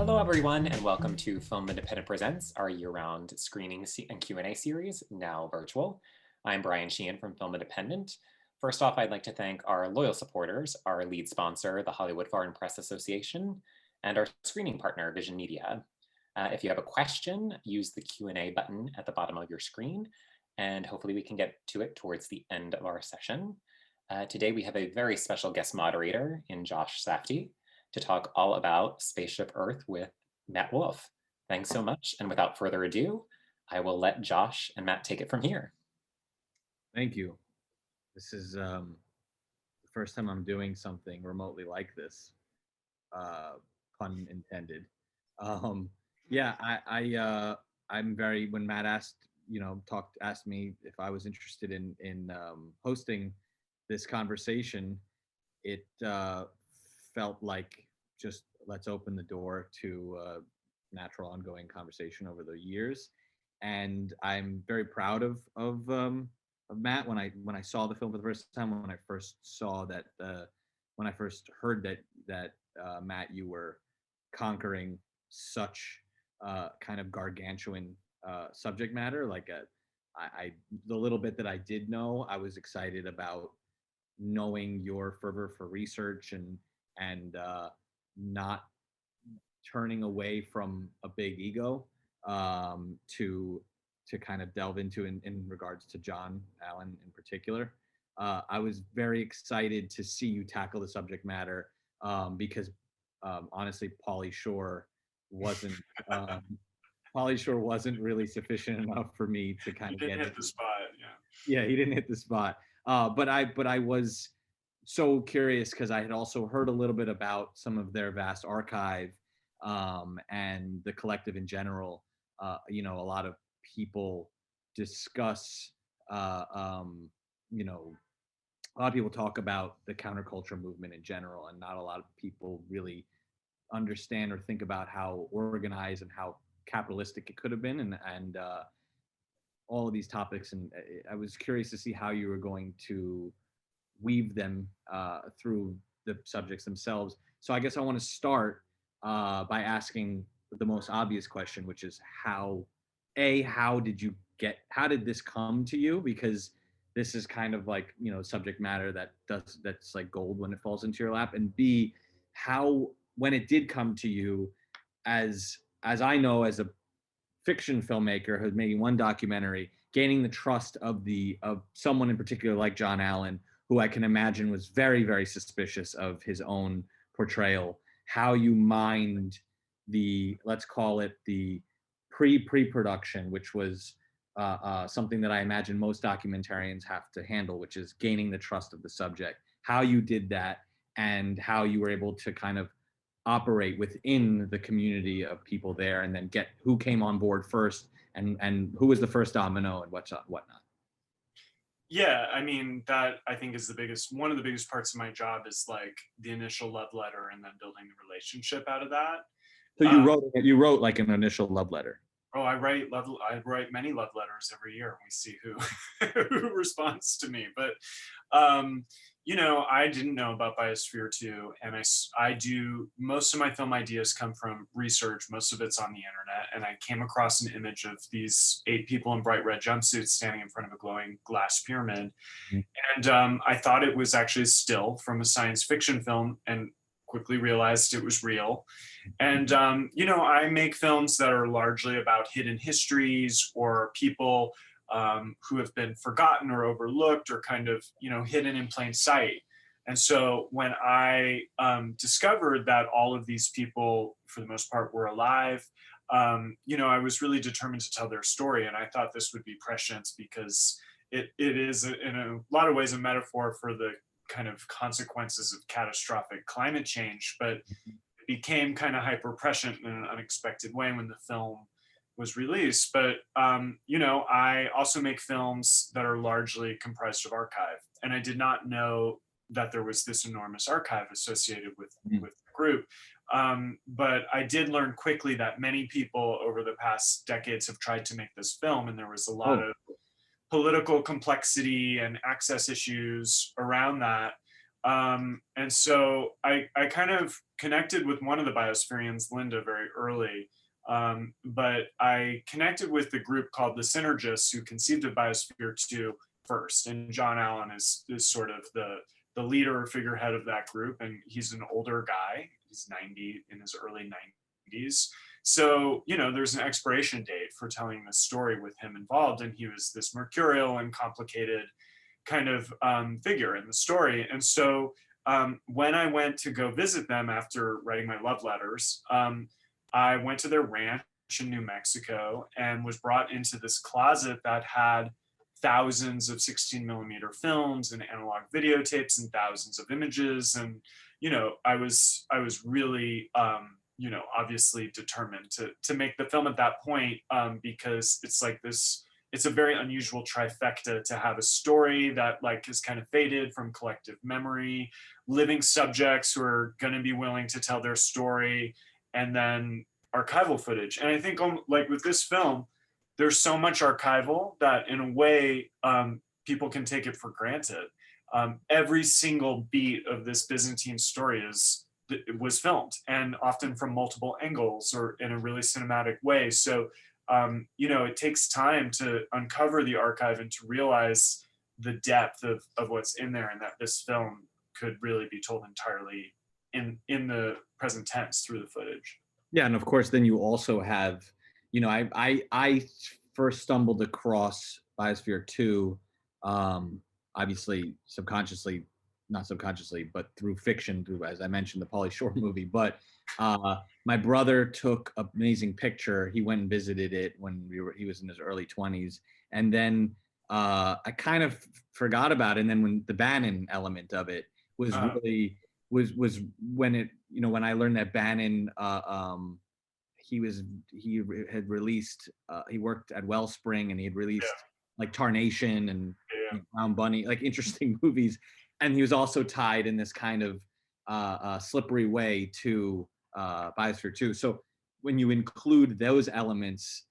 Hello, everyone, and welcome to Film Independent Presents, our year-round screening and Q&A series, now virtual. I'm Brian Sheehan from Film Independent. First off, I'd like to thank our loyal supporters, our lead sponsor, the Hollywood Foreign Press Association, and our screening partner, Vision Media. If you have a question, use the Q&A button at the bottom of your screen, and hopefully we can get to it towards the end of our session. Today, we have a very special guest moderator in Josh Safdie to talk all about Spaceship Earth with Matt Wolf. Thanks so much. And without further ado, I will let Josh and Matt take it from here. Thank you. This is the first time I'm doing something remotely like this, pun intended. Yeah, I'm very, when Matt asked me if I was interested in hosting this conversation, it felt like just let's open the door to natural ongoing conversation over the years. And I'm very proud of Matt. When I saw the film for the first time, when I first saw that, when I first heard that Matt, you were conquering such kind of gargantuan subject matter, like the little bit that I did know, I was excited about knowing your fervor for research and not turning away from a big ego to kind of delve into in regards to John Allen in particular. I was very excited to see you tackle the subject matter because honestly, Pauly Shore wasn't really sufficient enough for me to kind of get hit the spot. Yeah, he didn't hit the spot. But I was so curious because I had also heard a little bit about some of their vast archive and the collective in general. A lot of people discuss, a lot of people talk about the counterculture movement in general, and not a lot of people really understand or think about how organized and how capitalistic it could have been, and all of these topics. And I was curious to see how you were going to weave them through the subjects themselves. So I guess I want to start by asking the most obvious question, which is how did this come to you? Because this is kind of like, subject matter that's like gold when it falls into your lap. And B, how, when it did come to you, as I know, as a fiction filmmaker who's making one documentary, gaining the trust of someone in particular like John Allen, who I can imagine was very, very suspicious of his own portrayal, how you mined let's call it the pre-production, which was something that I imagine most documentarians have to handle, which is gaining the trust of the subject, how you did that, and how you were able to kind of operate within the community of people there, and then get who came on board first and who was the first domino and whatnot. Yeah, I mean, that I think is one of the biggest parts of my job is like the initial love letter and then building the relationship out of that. So you wrote like an initial love letter. Oh, I write many love letters every year, and we see who responds to me. But I didn't know about Biosphere 2, and I do, most of my film ideas come from research. Most of it's on the internet, and I came across an image of these 8 people in bright red jumpsuits standing in front of a glowing glass pyramid. Mm-hmm. And I thought it was actually a still from a science fiction film, and quickly realized it was real. And, I make films that are largely about hidden histories or people who have been forgotten or overlooked or kind of, hidden in plain sight. And so when I discovered that all of these people, for the most part, were alive, I was really determined to tell their story. And I thought this would be prescient because it is, in a lot of ways, a metaphor for the kind of consequences of catastrophic climate change, but it became kind of hyper prescient in an unexpected way when the film was released. But I also make films that are largely comprised of archive, and I did not know that there was this enormous archive associated with the group. But I did learn quickly that many people over the past decades have tried to make this film, and there was a lot of political complexity and access issues around that. And so I kind of connected with one of the Biospherians, Linda, very early. But I connected with the group called the Synergists, who conceived of Biosphere 2 first. And John Allen is sort of the leader or figurehead of that group. And he's an older guy. He's 90, in his early 90s. So, you know, there's an expiration date for telling this story with him involved. And he was this mercurial and complicated kind of figure in the story. And so when I went to go visit them after writing my love letters, I went to their ranch in New Mexico and was brought into this closet that had thousands of 16 millimeter films and analog videotapes and thousands of images. And, you know, I was really, you know, obviously determined to make the film at that point, because it's like this, it's a very unusual trifecta to have a story that like is kind of faded from collective memory, living subjects who are going to be willing to tell their story, and then archival footage. And I think like with this film, there's so much archival that in a way people can take it for granted. Every single beat of this Byzantine story was filmed, and often from multiple angles or in a really cinematic way. So you know, it takes time to uncover the archive and to realize the depth of what's in there, and that this film could really be told entirely in the present tense through the footage. Yeah, and of course, then you also have, you know, I first stumbled across Biosphere 2, obviously subconsciously, not subconsciously, but through fiction, through, as I mentioned, the Pauly Shore movie. But my brother took an amazing picture. He went and visited it when he was in his early 20s, and then I kind of forgot about it. And then when the Bannon element of it was really was when it, you know, when I learned that Bannon he had released he worked at Wellspring, and he had released like Tarnation and Brown Bunny, like interesting movies, and he was also tied in this kind of slippery way to Biosphere 2. So when you include those elements,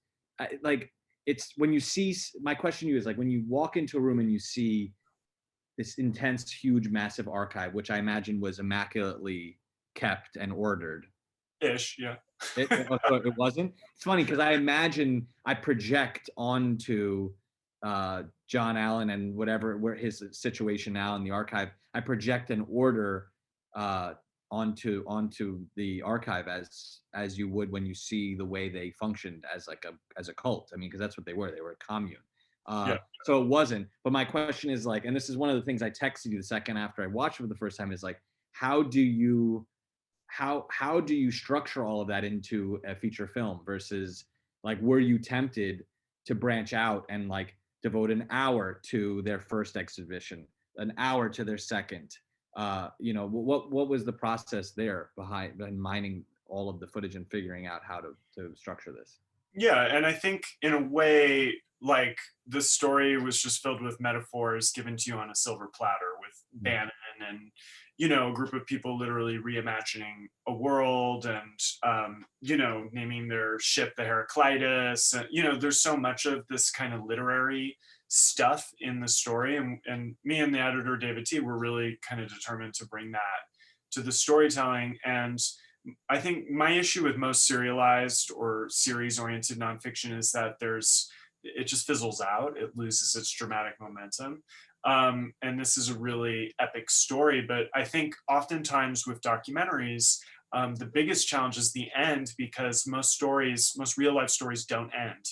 like it's when you see, my question to you is like when you walk into a room and you see this intense, huge, massive archive, which I imagine was immaculately kept and ordered. Ish, yeah. It wasn't. It's funny because I imagine I project onto John Allen and where his situation now in the archive. I project an order onto the archive as you would when you see the way they functioned as a cult. I mean, because that's what they were. They were a commune. So it wasn't. But my question is like, and this is one of the things I texted you the second after I watched it for the first time, is like, how do you structure all of that into a feature film versus like, were you tempted to branch out and like devote an hour to their first exhibition, an hour to their second? You know, what was the process there behind mining all of the footage and figuring out how to structure this? Yeah, and I think in a way, like the story was just filled with metaphors given to you on a silver platter with Bannon and, you know, a group of people literally reimagining a world and, you know, naming their ship the Heraclitus. You know, there's so much of this kind of literary stuff in the story. And me and the editor, David T, were really kind of determined to bring that to the storytelling. And I think my issue with most serialized or series-oriented nonfiction is that it just fizzles out. It loses its dramatic momentum. And this is a really epic story, but I think oftentimes with documentaries, the biggest challenge is the end, because most real life stories don't end.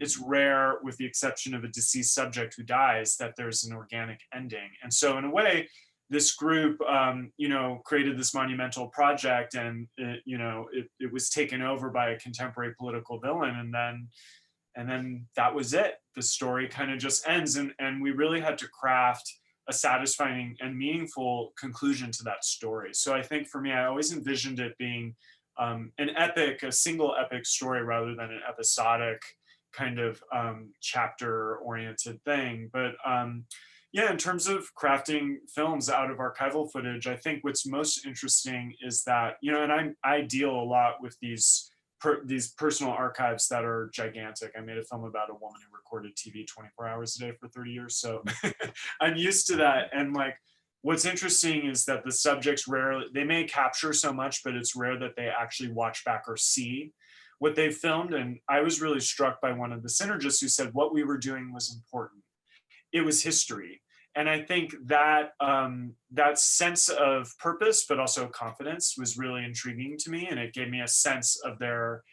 It's rare, with the exception of a deceased subject who dies, that there's an organic ending. And so in a way, this group, you know, created this monumental project, and it was taken over by a contemporary political villain, and then that was it. The story kind of just ends, and we really had to craft a satisfying and meaningful conclusion to that story. So I think for me, I always envisioned it being an epic, a single epic story, rather than an episodic kind of chapter-oriented thing. But yeah, in terms of crafting films out of archival footage, I think what's most interesting is that, you know, and I deal a lot with these personal archives that are gigantic. I made a film about a woman who recorded TV 24 hours a day for 30 years. So I'm used to that. And like, what's interesting is that the subjects rarely, they may capture so much, but it's rare that they actually watch back or see what they've filmed. And I was really struck by one of the synergists who said what we were doing was important. It was history. And I think that that sense of purpose, but also confidence, was really intriguing to me, and it gave me a sense of their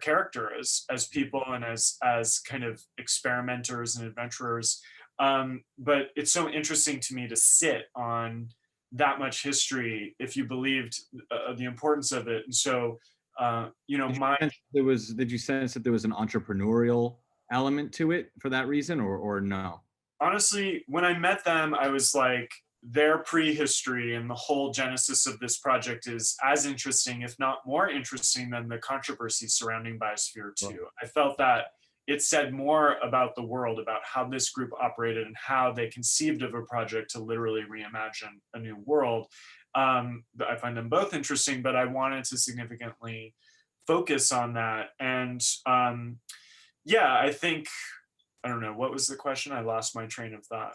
character as people and as kind of experimenters and adventurers. But it's so interesting to me to sit on that much history if you believed the importance of it. And so, you know, Did you my sense did you sense that there was an entrepreneurial element to it for that reason, or no? honestly, when I met them, I was like, their prehistory and the whole genesis of this project is as interesting, if not more interesting, than the controversy surrounding Biosphere Well, 2. I felt that it said more about the world, about how this group operated and how they conceived of a project to literally reimagine a new world. I find them both interesting, but I wanted to significantly focus on that. And yeah, I think, I don't know, what was the question? I lost my train of thought.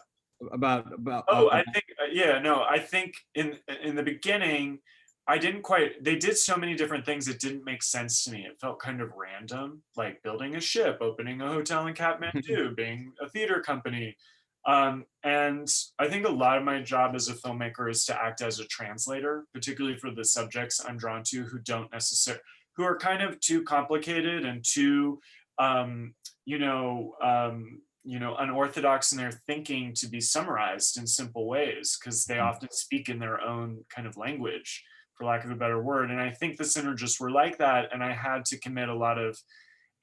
about Oh, I think yeah, no, I think in the beginning, I didn't quite. They did so many different things that didn't make sense to me. It felt kind of random, like building a ship, opening a hotel in Kathmandu, being a theater company. And I think a lot of my job as a filmmaker is to act as a translator, particularly for the subjects I'm drawn to who don't necessarily, who are kind of too complicated and too, um, you know, unorthodox in their thinking to be summarized in simple ways because they often speak in their own kind of language, for lack of a better word. And I think the synergists were like that, and I had to commit a lot of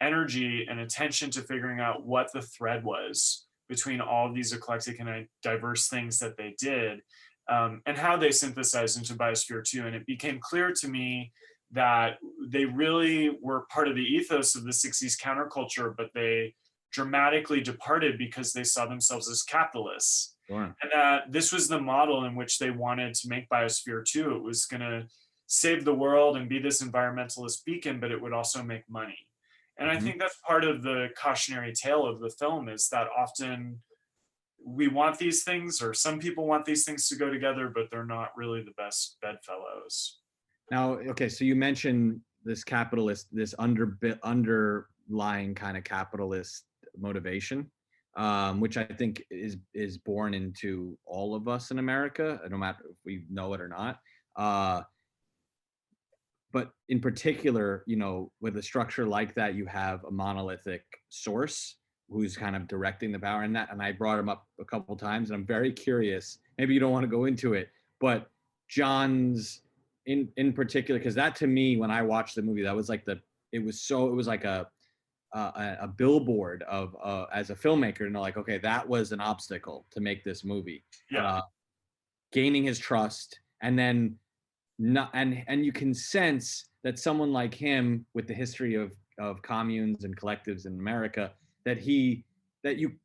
energy and attention to figuring out what the thread was between all of these eclectic and diverse things that they did, and how they synthesized into Biosphere 2. And it became clear to me that they really were part of the ethos of the 60s counterculture, but they dramatically departed because they saw themselves as capitalists. sure. And that this was the model in which they wanted to make Biosphere 2. It was going to save the world and be this environmentalist beacon, but it would also make money. And I Mhm. think that's part of the cautionary tale of the film, is that often we want these things, or some people want these things to go together, but they're not really the best bedfellows. Now, okay, so you mentioned this capitalist, this underlying kind of capitalist motivation, which I think is born into all of us in America, no matter if we know it or not. Uh, but in particular, you know, with a structure like that, you have a monolithic source who's kind of directing the power in that. And I brought him up a couple times, and I'm very curious. Maybe you don't want to go into it, but John's in particular, because that to me, when I watched the movie, that was like it was like a billboard of as a filmmaker, and like, okay, that was an obstacle to make this movie. Yeah. Gaining his trust, and then not, and you can sense that someone like him, with the history of communes and collectives in America, that you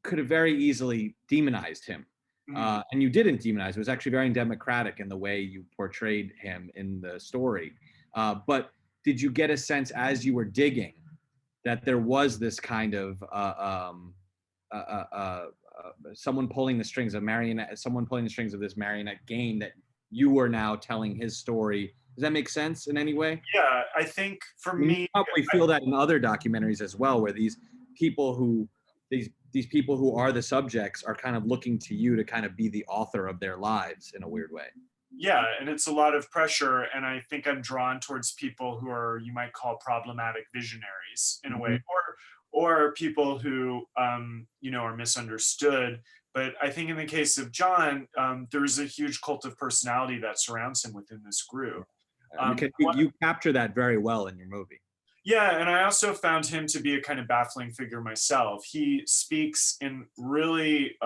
could have very easily demonized him, Mhm. and you didn't demonize. It was actually very democratic in the way you portrayed him in the story. But did you get a sense as you were digging that there was this kind of uh, uh, uh, someone pulling the strings of marionette, someone pulling the strings of this marionette game, that you were now telling his story? Does that make sense in any way? Yeah, I think for I mean, you me, probably feel that in other documentaries as well, where people who these people who are the subjects are kind of looking to you to kind of be the author of their lives in a weird way. yeah, and it's a lot of pressure. And I think I'm drawn towards people who are, you might call, problematic visionaries in a way, Mhm. or people who, are misunderstood. But I think in the case of John, there's a huge cult of personality that surrounds him within this group. You Um, can you capture that very well in your movie. Yeah, and I also found him to be a kind of baffling figure myself. He speaks in really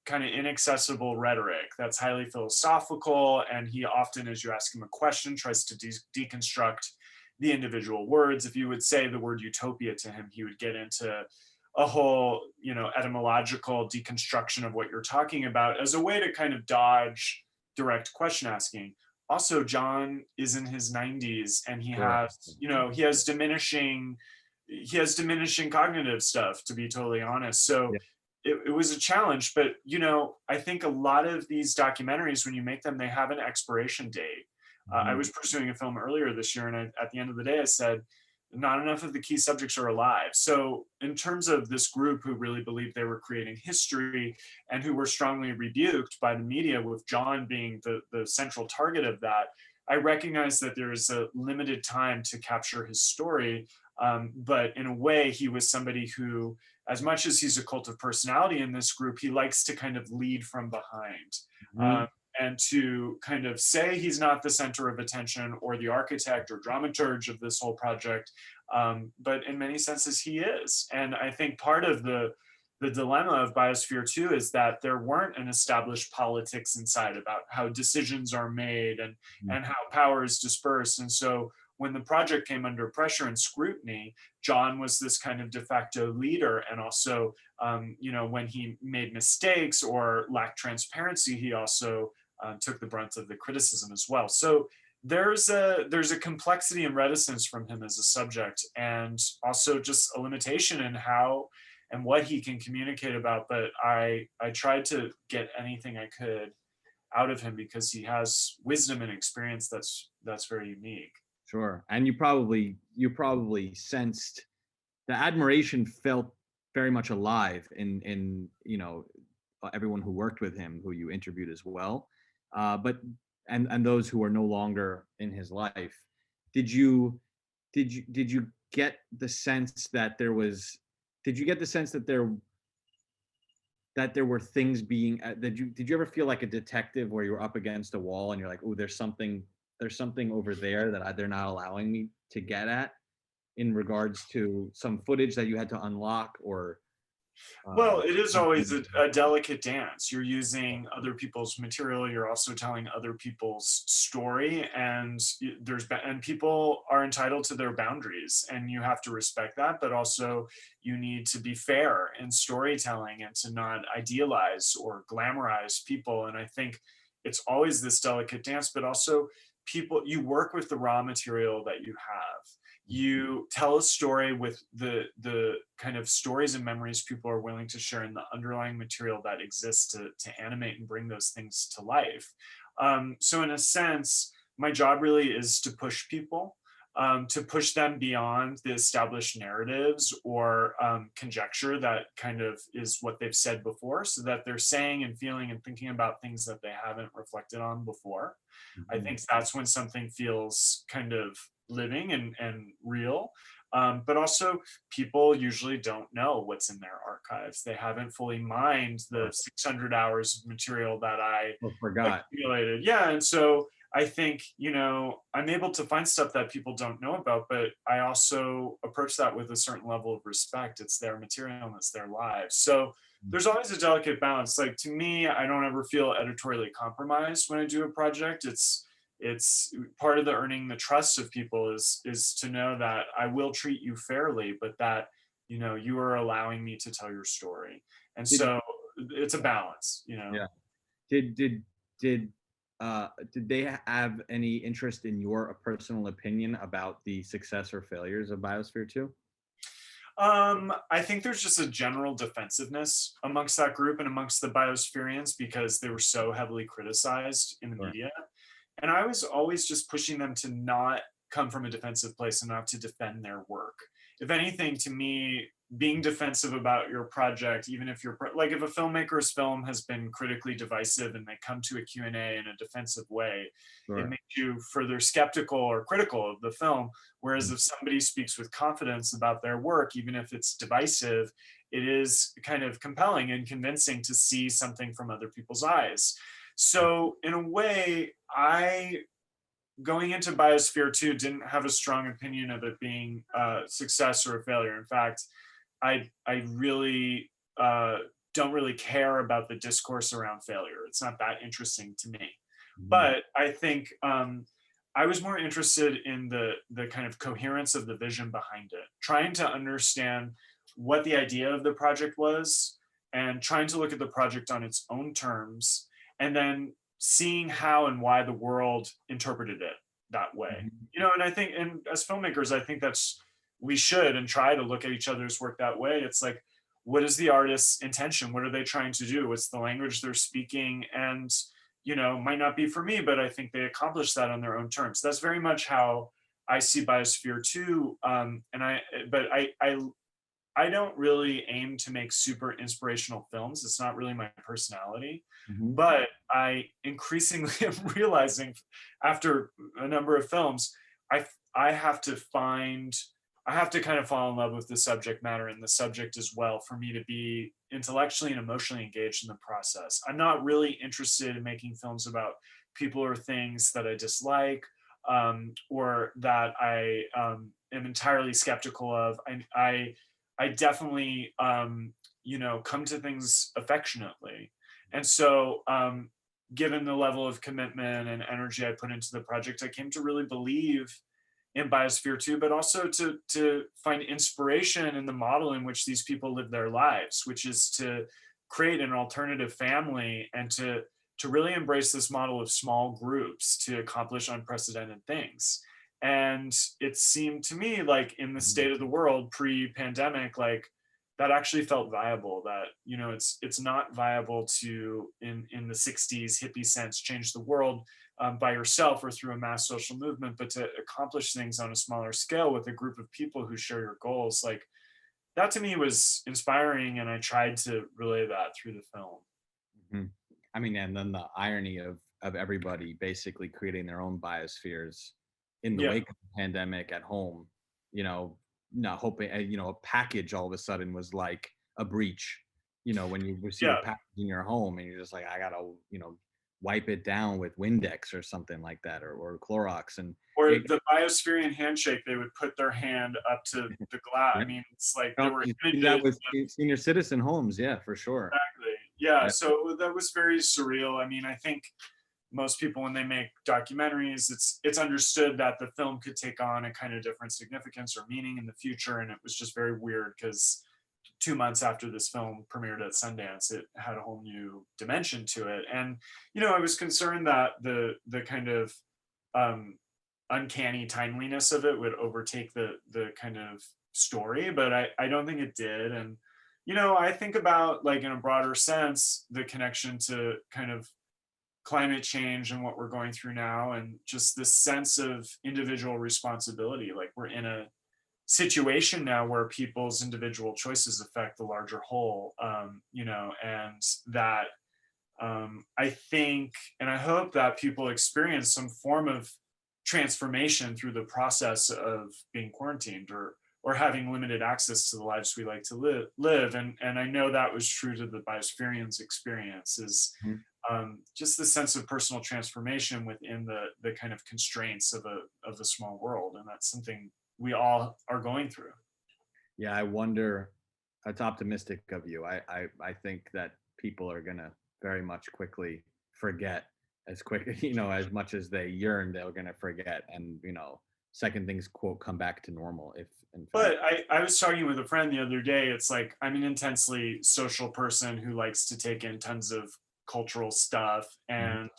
kind of inaccessible rhetoric that's highly philosophical, and he often, as you ask him a question, tries to deconstruct the individual words. If you would say the word utopia to him, he would get into a whole, etymological deconstruction of what you're talking about as a way to kind of dodge direct question asking. Also, John is in his 90s, and Sure. he has diminishing cognitive stuff, to be totally honest. So Yeah. it was a challenge, but I think a lot of these documentaries, when you make them, they have an expiration date. I was pursuing a film earlier this year, and at the end of the day, I said, not enough of the key subjects are alive. So, in terms of this group who really believed they were creating history and who were strongly rebuked by the media, with John being the central target of that, I recognize that there is a limited time to capture his story. But in a way, he was somebody who, as much as he's a cult of personality in this group, he likes to kind of lead from behind. And to kind of say he's not the center of attention or the architect or dramaturge of this whole project, but in many senses he is. And I think part of the dilemma of Biosphere 2 is that there weren't an established politics inside about how decisions are made and how power is dispersed. And so when the project came under pressure and scrutiny, John was this kind of de facto leader. And also, when he made mistakes or lacked transparency, he also took the brunt of the criticism as well. So there's a complexity and reticence from him as a subject, and also just a limitation in how and what he can communicate about. But I tried to get anything I could out of him because he has wisdom and experience that's very unique. Sure. And you probably sensed the admiration felt very much alive in everyone who worked with him, who you interviewed as well. But those who are no longer in his life. Did you get the sense that there was did you get the sense that there were things being did you ever feel like a detective where you were up against a wall and you're like, oh, there's something over there that they're not allowing me to get at, in regards to some footage that you had to unlock? Or well, it is always a delicate dance. You're using other people's material. You're also telling other people's story, and people are entitled to their boundaries, and you have to respect that. But also, you need to be fair in storytelling and to not idealize or glamorize people. And I think it's always this delicate dance. But also, you work with the raw material that you have. You tell a story with the kind of stories and memories people are willing to share, and the underlying material that exists to animate and bring those things to life. So in a sense, my job really is to push people, to push them beyond the established narratives or conjecture that kind of is what they've said before, so that they're saying and feeling and thinking about things that they haven't reflected on before. I think that's when something feels kind of living and real. But also, people usually don't know what's in their archives. They haven't fully mined the 600 hours of material that I forgot. accumulated. Yeah, and so I think, I'm able to find stuff that people don't know about, but I also approach that with a certain level of respect. It's their material and it's their lives. So there's always a delicate balance. Like, to me, I don't ever feel editorially compromised when I do a project. It's part of the earning the trust of people is to know that I will treat you fairly, but that you are allowing me to tell your story. And so it's a balance. Yeah. Did they have any interest in your personal opinion about the success or failures of Biosphere 2? I think there's just a general defensiveness amongst that group and amongst the Biospherians, because they were so heavily criticized in the media. And I was always just pushing them to not come from a defensive place and not to defend their work. If anything, to me, being defensive about your project, even if you're like, if a filmmaker's film has been critically divisive and they come to a Q&A in a defensive way, it makes you further skeptical or critical of the film. Whereas if somebody speaks with confidence about their work, even if it's divisive, it is kind of compelling and convincing to see something from other people's eyes. So in a way, going into Biosphere 2, didn't have a strong opinion of it being a success or a failure. In fact, I really don't really care about the discourse around failure. It's not that interesting to me. But I think I was more interested in the kind of coherence of the vision behind it, trying to understand what the idea of the project was and trying to look at the project on its own terms, and then seeing how and why the world interpreted it that way. And I think, and as filmmakers, I think we should and try to look at each other's work that way. It's like, what is the artist's intention? What are they trying to do? What's the language they're speaking? And, might not be for me, but I think they accomplish that on their own terms. That's very much how I see Biosphere 2. I don't really aim to make super inspirational films. It's not really my personality. Mhm. But I increasingly am realizing after a number of films, I I have to find I have to kind of fall in love with the subject matter and the subject as well for me to be intellectually and emotionally engaged in the process. I'm not really interested in making films about people or things that I dislike, or that I am entirely skeptical of. I definitely come to things affectionately, and so given the level of commitment and energy I put into the project, I came to really believe in Biosphere 2, but also to find inspiration in the model in which these people live their lives, which is to create an alternative family and to really embrace this model of small groups to accomplish unprecedented things. And it seemed to me like in the Mhm. state of the world pre-pandemic, like that actually felt viable. That it's not viable to in the 60s hippie sense change the world by yourself or through a mass social movement, but to accomplish things on a smaller scale with a group of people who share your goals, like that to me was inspiring, and I tried to relay that through the film. Mhm. I mean, and then the irony of everybody basically creating their own biospheres in the Yeah, wake of the pandemic at home, you know, not hoping, a package all of a sudden was like a breach. When you receive a yeah. package in your home and you're just like, I gotta, wipe it down with Windex or something like that, or Clorox, and Or it, the Biospherian handshake, they would put their hand up to the glass. I yeah. mean, it's like there No, were you see that images. with senior citizen homes, yeah, for sure. Exactly. Yeah, Yeah. so that was very surreal. I mean, I think most people when they make documentaries, it's understood that the film could take on a kind of different significance or meaning in the future, and it was just very weird because 2 months after this film premiered at Sundance, it had a whole new dimension to it. And I was concerned that the kind of um, uncanny timeliness of it would overtake the kind of story, but I don't think it did. And I think about, like, in a broader sense, the connection to kind of climate change and what we're going through now, and just this sense of individual responsibility. Like, we're in a situation now where people's individual choices affect the larger whole, and that I think and I hope that people experience some form of transformation through the process of being quarantined, or having limited access to the lives we like to live. And I know that was true to the Biospherians experience, is Mhm. just the sense of personal transformation within the kind of constraints of the small world, and that's something we all are going through. Yeah, I wonder. It's optimistic of you. I think that people are gonna very much quickly forget as quick, as much as they yearn, they're gonna forget, and second things quote come back to normal if in fact. But I was talking with a friend the other day. It's like I'm an intensely social person who likes to take in tons of cultural stuff, Mhm. and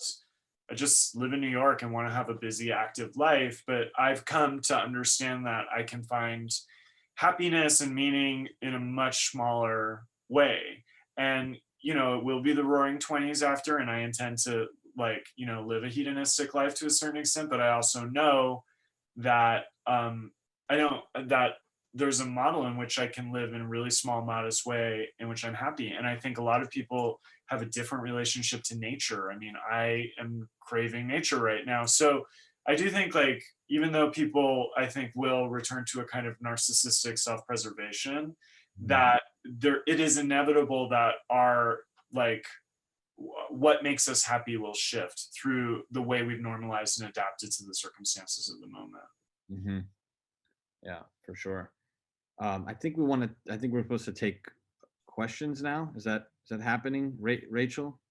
I just live in New York and want to have a busy, active life. But I've come to understand that I can find happiness and meaning in a much smaller way. And, it will be the roaring 20s after, and I intend to, like, live a hedonistic life to a certain extent. But I also know that I don't that there's a model in which I can live in a really small, modest way in which I'm happy. And I think a lot of people have a different relationship to nature. I mean, I am craving nature right now. So I do think, like, even though people, I think, will return to a kind of narcissistic self-preservation, Mhm. that it is inevitable that our, like, what makes us happy will shift through the way we've normalized and adapted to the circumstances of the moment. Mhm. Yeah, for sure. I think we want to. I think we're supposed to take questions now. Is that happening, Rachel?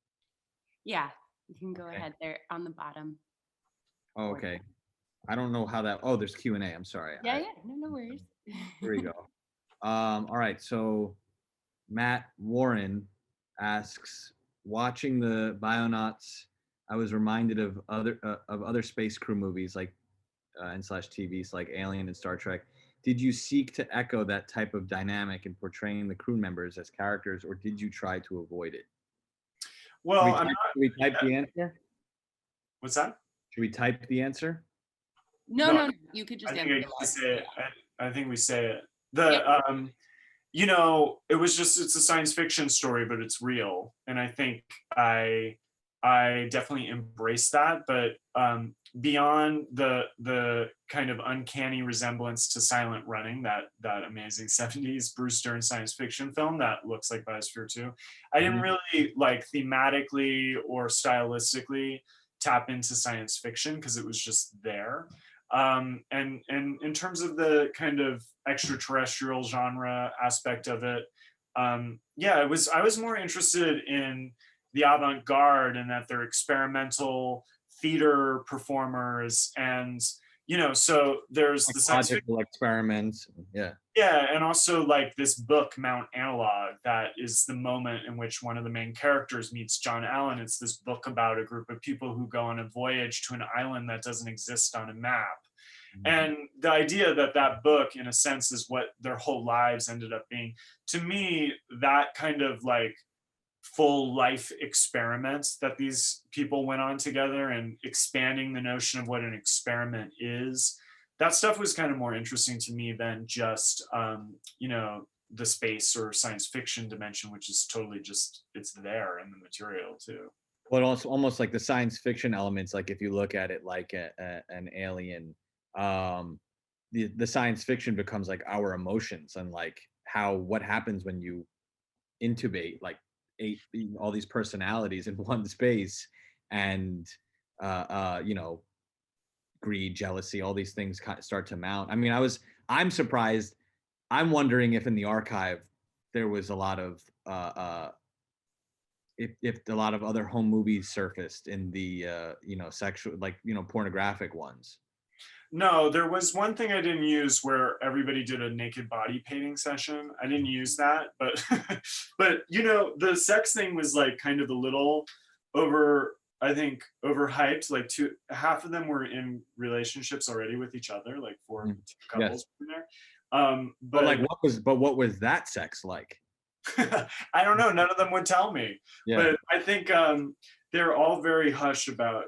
Yeah, you can go Okay. ahead. They're on the bottom Oh, corner. okay. I don't know how that. Oh, there's Q&A. I'm sorry. Yeah, yeah. No, no worries. Here we go. All right. So Matt Warren asks, watching the Bionauts, I was reminded of other space crew movies like and slash TVs like Alien and Star Trek. did you seek to echo that type of dynamic in portraying the crew members as characters, or did you try to avoid it? Well, I'm Should we type the answer? what's that? Should we type the answer? No, No, no, no. You could I just think answer I it can live. say it. Yeah. I think we say it. The you know, it's a science fiction story, but it's real, and I think I definitely embrace that. But beyond the kind of uncanny resemblance to Silent Running, that amazing '70s Bruce Stern science fiction film that looks like Biosphere 2, I didn't Mhm. really like thematically or stylistically tap into science fiction because it was just there. And in terms of the kind of extraterrestrial genre aspect of it, yeah, I was more interested in the avant-garde and that they're experimental theater performers, and you know, so there's the science fiction. Logical experiments. Yeah. Yeah, and also like this book, Mount Analog, that is the moment in which one of the main characters meets John Allen. It's this book about a group of people who go on a voyage to an island that doesn't exist on a map. And the idea that that book, in a sense, is what their whole lives ended up being. To me, that kind of like full life experiments that these people went on together and expanding the notion of what an experiment is, that stuff was kind of more interesting to me than just you know, the space or science fiction dimension, which is totally just, it's there in the material too. But also almost like the science fiction elements, like if you look at it like an alien, um, the science fiction becomes like our emotions and like how what happens when you intubate like all these personalities in one space, and you know, greed, jealousy, all these things start to mount. I mean, I'm surprised. I'm wondering if in the archive there was a lot of if a lot of other home movies surfaced in the you know, sexual, like, you know, pornographic ones. No, there was one thing I didn't use where everybody did a naked body painting session. I didn't use that, but but you know, the sex thing was like kind of a little over, I think overhyped. Like half of them were in relationships already with each other, like four Mhm. couples Yes. in there. But like But what was that sex like? I don't know. None of them would tell me. Yeah. But I think they're all very hush about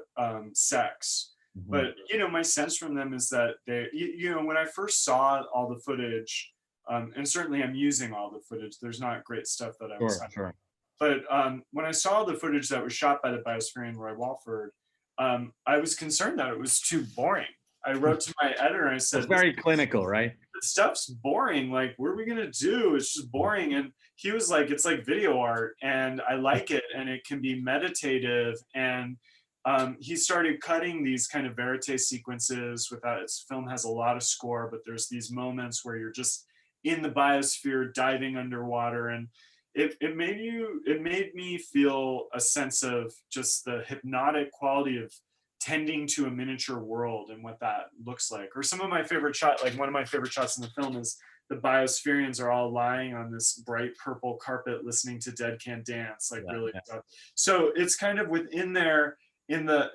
sex. Mhm. But you know, my sense from them is that you know, when I first saw all the footage, and certainly I'm using all the footage. There's not great stuff that I was. Sure. But when I saw the footage that was shot by the Biospherian Roy Walford, I was concerned that it was too boring. I wrote to my editor and I said, It's very clinical, right? this stuff's boring. Like, what are we gonna do? It's just boring. And he was like, it's like video art, and I like it, and it can be meditative. And he started cutting these kind of verite sequences without. Its film has a lot of score, but there's these moments where you're just in the biosphere, diving underwater, and it made me feel a sense of just the hypnotic quality of tending to a miniature world and what that looks like. Or some of my favorite shots, like one of my favorite shots in the film is the biospherians are all lying on this bright purple carpet listening to Dead Can Dance, like Yeah, really yeah. stuff. So it's kind of within there in the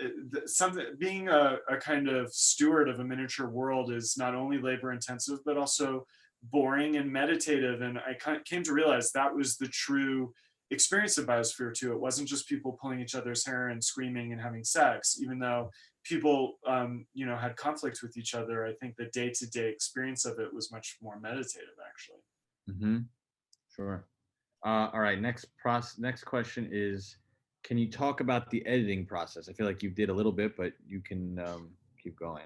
something, being a kind of steward of a miniature world is not only labor intensive but also boring and meditative. And I came to realize that was the true experience of Biosphere 2. It wasn't just people pulling each other's hair and screaming and having sex, even though people, you know, had conflict with each other. I think the day-to-day experience of it was much more meditative, actually. Mm-hmm. Sure. All right. Next question is, can you talk about the editing process? I feel like you did a little bit, but you can keep going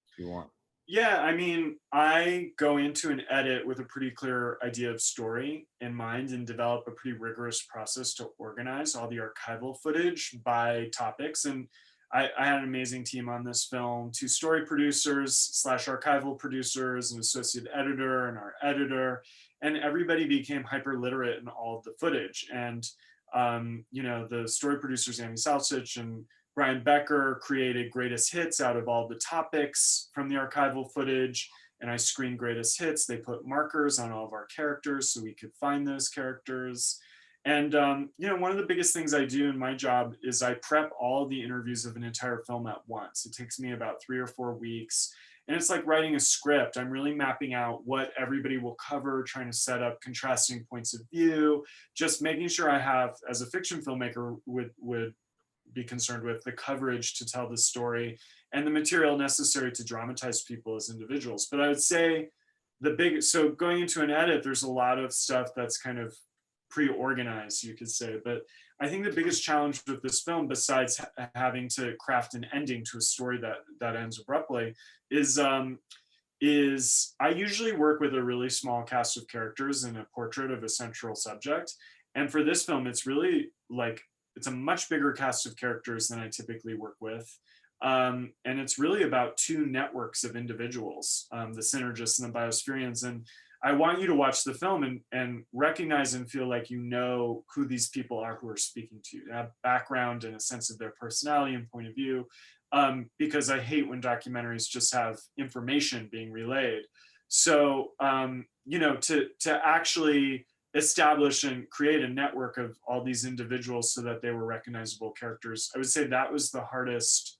if you want. Yeah, I mean, I go into an edit with a pretty clear idea of story in mind and develop a pretty rigorous process to organize all the archival footage by topics. And I had an amazing team on this film, two story producers slash archival producers, an associate editor, and our editor, and everybody became hyper literate in all of the footage. And you know, the story producers, Amy Salsich and Brian Becker, created greatest hits out of all the topics from the archival footage, and I screened greatest hits. They put markers on all of our characters so we could find those characters. And one of the biggest things I do in my job is I prep all the interviews of an entire film at once. It takes me about 3 or 4 weeks. And it's like writing a script. I'm really mapping out what everybody will cover, trying to set up contrasting points of view, just making sure I have, as a fiction filmmaker, would be concerned with, the coverage to tell the story and the material necessary to dramatize people as individuals. But I would say so going into an edit, there's a lot of stuff that's kind of pre-organized, you could say. But I think the biggest challenge with this film, besides having to craft an ending to a story that ends abruptly, is I usually work with a really small cast of characters in a portrait of a central subject. And for this film, it's really like, it's a much bigger cast of characters than I typically work with. And it's really about two networks of individuals, the synergists and the biospherians. And I want you to watch the film and recognize and feel like you know who these people are who are speaking to you, have background and a sense of their personality and point of view. Because I hate when documentaries just have information being relayed. So, to actually establish and create a network of all these individuals so that they were recognizable characters, I would say that was the hardest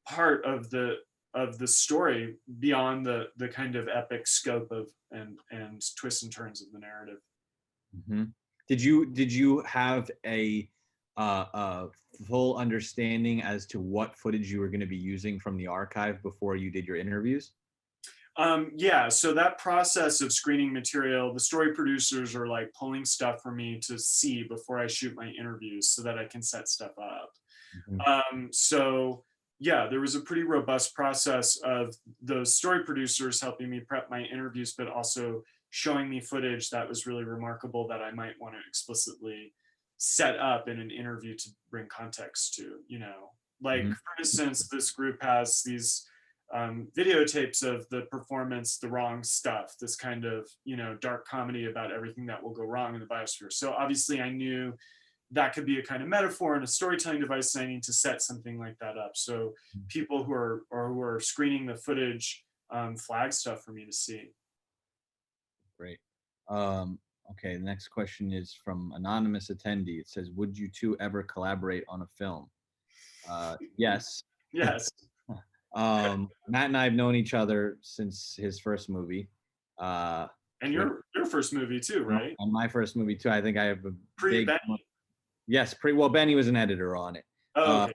part of the story, beyond the kind of epic scope of and twists and turns of the narrative. Mm-hmm. Did you have a full understanding as to what footage you were going to be using from the archive before you did your interviews? Yeah, so that process of screening material, the story producers are like pulling stuff for me to see before I shoot my interviews so that I can set stuff up. So yeah, there was a pretty robust process of those story producers helping me prep my interviews, but also showing me footage that was really remarkable that I might want to explicitly set up in an interview to bring context to, like, for instance, this group has these videotapes of the performance The Wrong Stuff, this kind of, dark comedy about everything that will go wrong in the biosphere. So obviously I knew that could be a kind of metaphor and a storytelling device, and I need to set something like that up. So people who are screening the footage flag stuff for me to see. Great. Okay, the next question is from anonymous attendee. It says, would you two ever collaborate on a film? Yes. Yes. Matt and I have known each other since his first movie. And your first movie too, right? And my first movie too. I think I have a Pre-Benny. Yes, well, Benny was an editor on it. Oh, okay.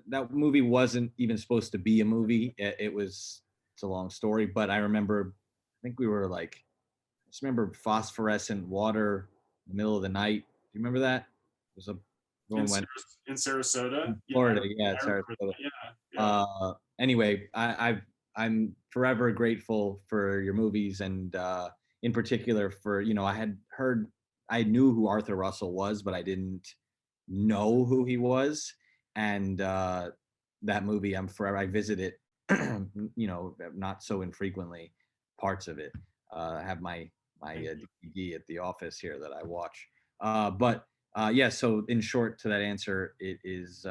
That movie wasn't even supposed to be a movie. It's a long story, but I think we were like, I just remember phosphorescent water in the middle of the night. Do you remember that? It was in Sarasota, Florida. Yeah, Sarasota. Yeah. Anyway, I'm forever grateful for your movies, and in particular for, I knew who Arthur Russell was, but I didn't know who he was. And that movie, I visit it, not so infrequently, parts of it. I have my DVD at the office here that I watch. But yeah, so in short to that answer, it is,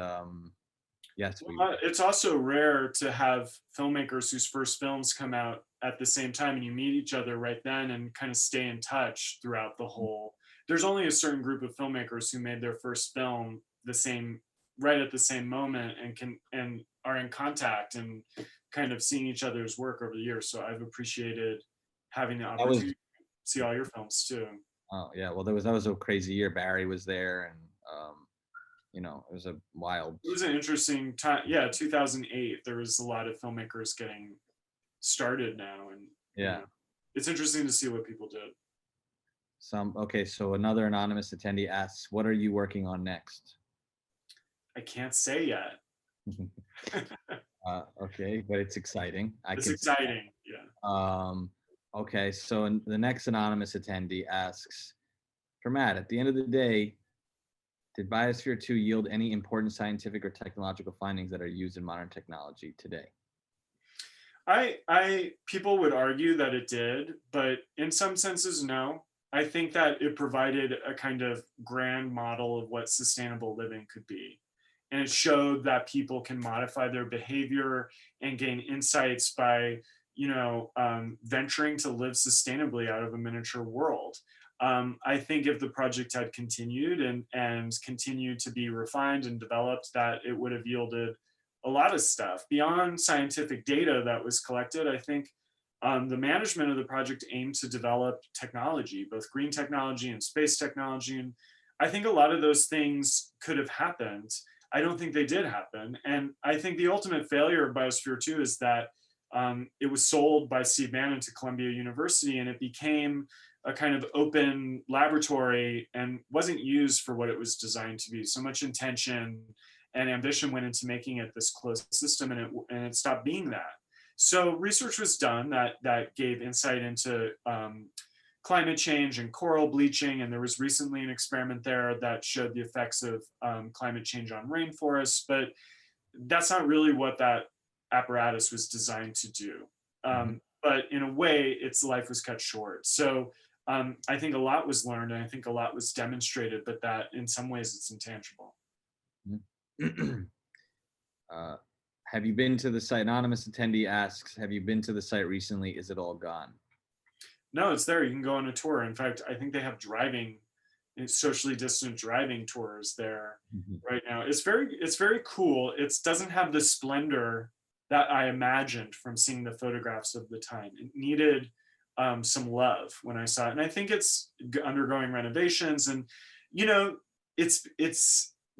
yes. It's also rare to have filmmakers whose first films come out at the same time and you meet each other right then and kind of stay in touch throughout the whole. There's only a certain group of filmmakers who made their first film right at the same moment and are in contact and kind of seeing each other's work over the years. So I've appreciated having the opportunity to see all your films too. Oh yeah, well that was a crazy year. Barry was there, and it was a wild. It was an interesting time. Yeah, 2008. There was a lot of filmmakers getting started now, and yeah, it's interesting to see what people did. Okay, so another anonymous attendee asks, what are you working on next? I can't say yet. Okay, but it's exciting. It's exciting, yeah. Okay, so the next anonymous attendee asks, for Matt, at the end of the day, did Biosphere 2 yield any important scientific or technological findings that are used in modern technology today? People would argue that it did, but in some senses, no. I think that it provided a kind of grand model of what sustainable living could be. And it showed that people can modify their behavior and gain insights by, venturing to live sustainably out of a miniature world. I think if the project had continued and continued to be refined and developed, that it would have yielded a lot of stuff beyond scientific data that was collected. I think the management of the project aimed to develop technology, both green technology and space technology. And I think a lot of those things could have happened. I don't think they did happen. And I think the ultimate failure of Biosphere 2 is that it was sold by Steve Bannon to Columbia University, and it became a kind of open laboratory and wasn't used for what it was designed to be. So much intention and ambition went into making it this closed system, and it stopped being that. So research was done that gave insight into climate change and coral bleaching, and there was recently an experiment there that showed the effects of climate change on rainforests, but that's not really what that apparatus was designed to do. But in a way, its life was cut short. So I think a lot was learned, and I think a lot was demonstrated, but that in some ways it's intangible. Have you been to the site? Anonymous attendee asks, have you been to the site recently? Is it all gone? No, it's there. You can go on a tour. In fact, I think they have socially distant driving tours there right now. It's very cool. It doesn't have the splendor that I imagined from seeing the photographs of the time. It needed some love when I saw it, and I think it's undergoing renovations. And you know,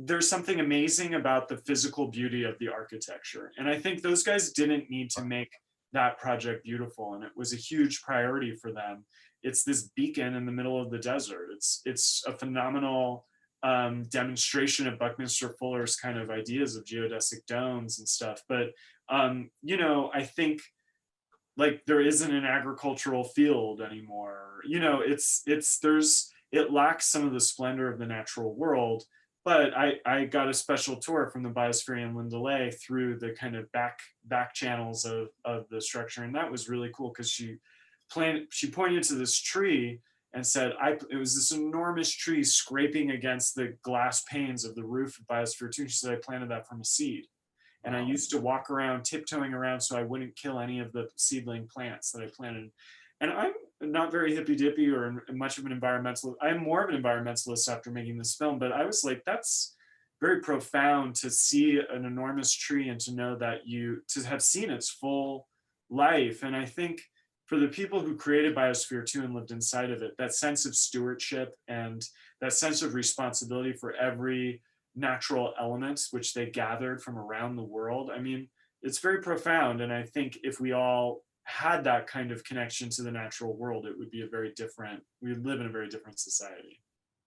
there's something amazing about the physical beauty of the architecture, and I think those guys didn't need to make that project beautiful, and it was a huge priority for them. It's this beacon in the middle of the desert. It's a phenomenal demonstration of Buckminster Fuller's kind of ideas of geodesic domes and stuff. But you know, I think like there isn't an agricultural field anymore. You know, it lacks some of the splendor of the natural world. But I got a special tour from the Biosphere Linda Lay through the kind of back channels of the structure, and that was really cool because she pointed to this tree and said, it was this enormous tree scraping against the glass panes of the roof of Biosphere 2. She said, I planted that from a seed. And I used to walk around, tiptoeing around so I wouldn't kill any of the seedling plants that I planted. And I'm not very hippy dippy or much of an environmentalist. I'm more of an environmentalist after making this film, but I was like, that's very profound to see an enormous tree and to know that to have seen its full life. And I think for the people who created Biosphere 2 and lived inside of it, that sense of stewardship and that sense of responsibility for every natural element which they gathered from around the world, I mean, it's very profound. And I think if we all had that kind of connection to the natural world, it would be we'd live in a very different society.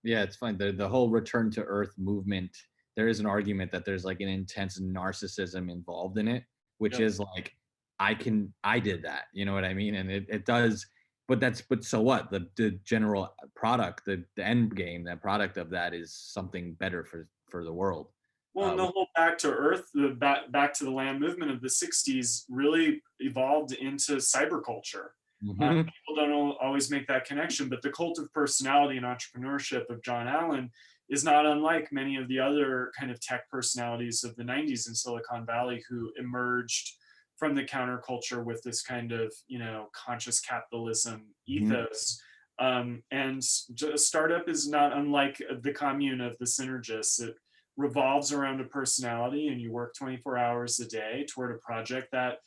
Yeah, it's fine. The whole return to earth movement, there is an argument that there's like an intense narcissism involved in it, which is like, I did that, you know what I mean? And it does, but so what? The general product, the end game, that product of that is something better for the world. Well, and the whole back to earth, the back to the land movement of the 60s really evolved into cyberculture. People don't always make that connection, but the cult of personality and entrepreneurship of John Allen is not unlike many of the other kind of tech personalities of the 90s in Silicon Valley who emerged from the counterculture with this kind of, you know, conscious capitalism ethos. And a startup is not unlike the commune of the synergists. It revolves around a personality, and you work 24 hours a day toward a project that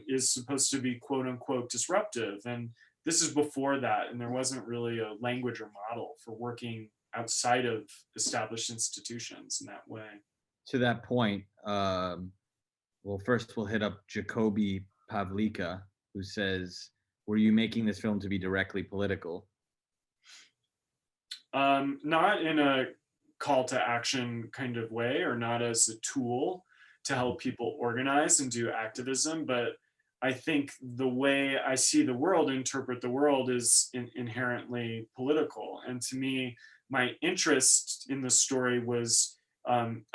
is supposed to be quote unquote disruptive. And this is before that, and there wasn't really a language or model for working outside of established institutions in that way. To that point, well, first we'll hit up Jacoby Pavlika, who says, were you making this film to be directly political? Not in a call to action kind of way, or not as a tool to help people organize and do activism, but I think the way I see the world, interpret the world, is inherently political. And to me, my interest in the story was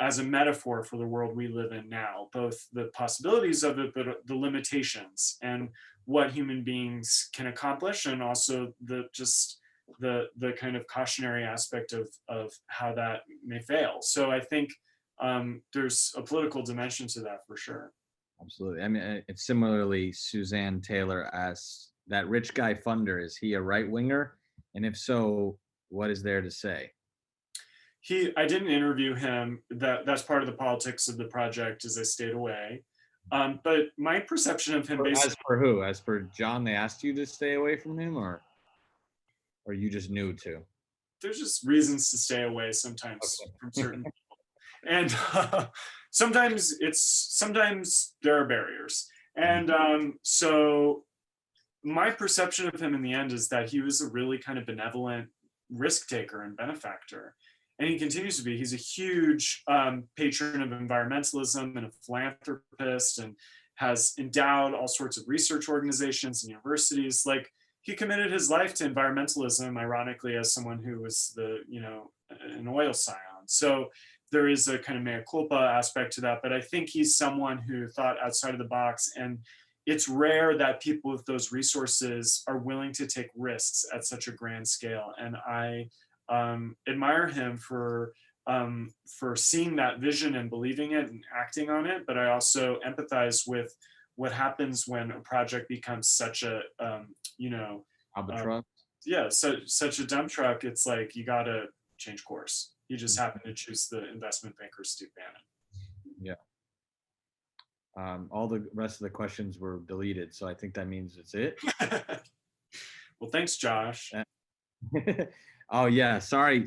as a metaphor for the world we live in now, both the possibilities of it, but the limitations and what human beings can accomplish, and also the kind of cautionary aspect of how that may fail. So I think there's a political dimension to that for sure. Absolutely. I mean, it's similarly, Suzanne Taylor asks, that rich guy funder, is he a right winger? And if so, what is there to say? I didn't interview him. That's part of the politics of the project, is I stayed away. But my perception of him As basically, per who? As per John, they asked you to stay away from him, or you just knew to? there's just reasons to stay away sometimes Okay. from certain people. And sometimes there are barriers. And so my perception of him in the end is that he was a really kind of benevolent risk taker and benefactor. And he continues to be. He's a huge patron of environmentalism and a philanthropist, and has endowed all sorts of research organizations and universities. Like, he committed his life to environmentalism, ironically, as someone who was an oil scion. So there is a kind of mea culpa aspect to that. But I think he's someone who thought outside of the box, and it's rare that people with those resources are willing to take risks at such a grand scale. And I admire him for seeing that vision and believing it and acting on it. But I also empathize with what happens when a project becomes such a Albatross. such a dump truck. It's like, you got to change course. He just happened to choose the investment banker Steve Bannon. All the rest of the questions were deleted, so I think that means it's it. Well, thanks, Josh. Oh yeah, sorry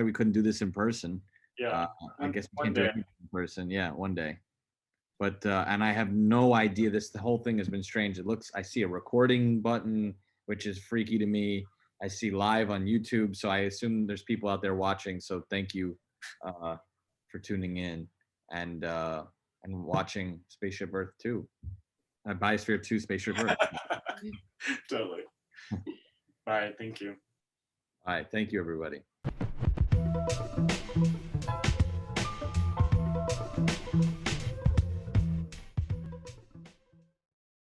we couldn't do this in person. Yeah, I guess we one can't do day. it in person. Yeah, one day. But and I have no idea. The whole thing has been strange. I see a recording button, which is freaky to me. I see live on YouTube, so I assume there's people out there watching. So thank you for tuning in and watching Spaceship Earth 2, Biosphere 2, Spaceship Earth. Totally. All right, thank you. All right, thank you, everybody.